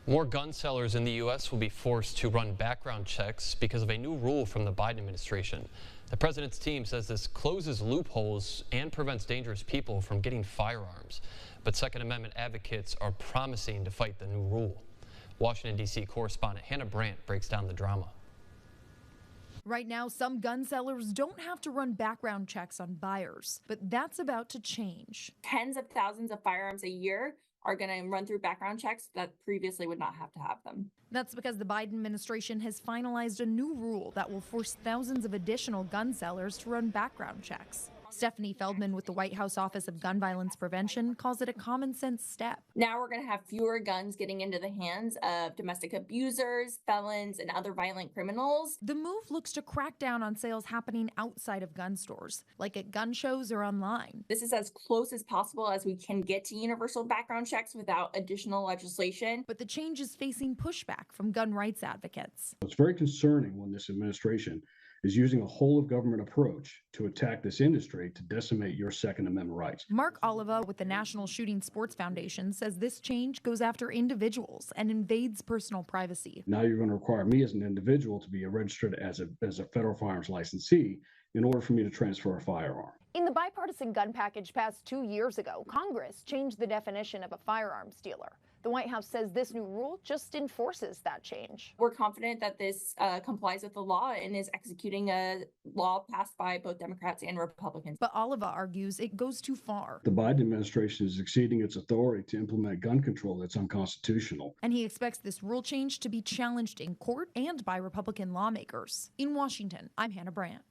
More gun sellers in the U.S. will be forced to run background checks because of a new rule from the Biden administration. The president's team says this closes loopholes and prevents dangerous people from getting firearms. But Second Amendment advocates are promising to fight the new rule. Washington, D.C. correspondent Hannah Brandt breaks down the drama. Right now, some gun sellers don't have to run background checks on buyers, but that's about to change. Tens of thousands of firearms a year are going to run through background checks that previously would not have to have them. That's because the Biden administration has finalized a new rule that will force thousands of additional gun sellers to run background checks. Stephanie Feldman with the White House Office of Gun Violence Prevention calls it a common sense step. Now we're going to have fewer guns getting into the hands of domestic abusers, felons, and other violent criminals. The move looks to crack down on sales happening outside of gun stores, like at gun shows or online. This is as close as possible as we can get to universal background checks without additional legislation. But the change is facing pushback from gun rights advocates. It's very concerning when this administration is using a whole of government approach to attack this industry to decimate your Second Amendment rights. Mark Oliva with the National Shooting Sports Foundation says this change goes after individuals and invades personal privacy. Now you're going to require me as an individual to be registered as a federal firearms licensee in order for me to transfer a firearm. In the bipartisan gun package passed 2 years ago, Congress changed the definition of a firearms dealer. The White House says this new rule just enforces that change. We're confident that this complies with the law and is executing a law passed by both Democrats and Republicans. But Oliva argues it goes too far. The Biden administration is exceeding its authority to implement gun control that's unconstitutional. And he expects this rule change to be challenged in court and by Republican lawmakers. In Washington, I'm Hannah Brandt.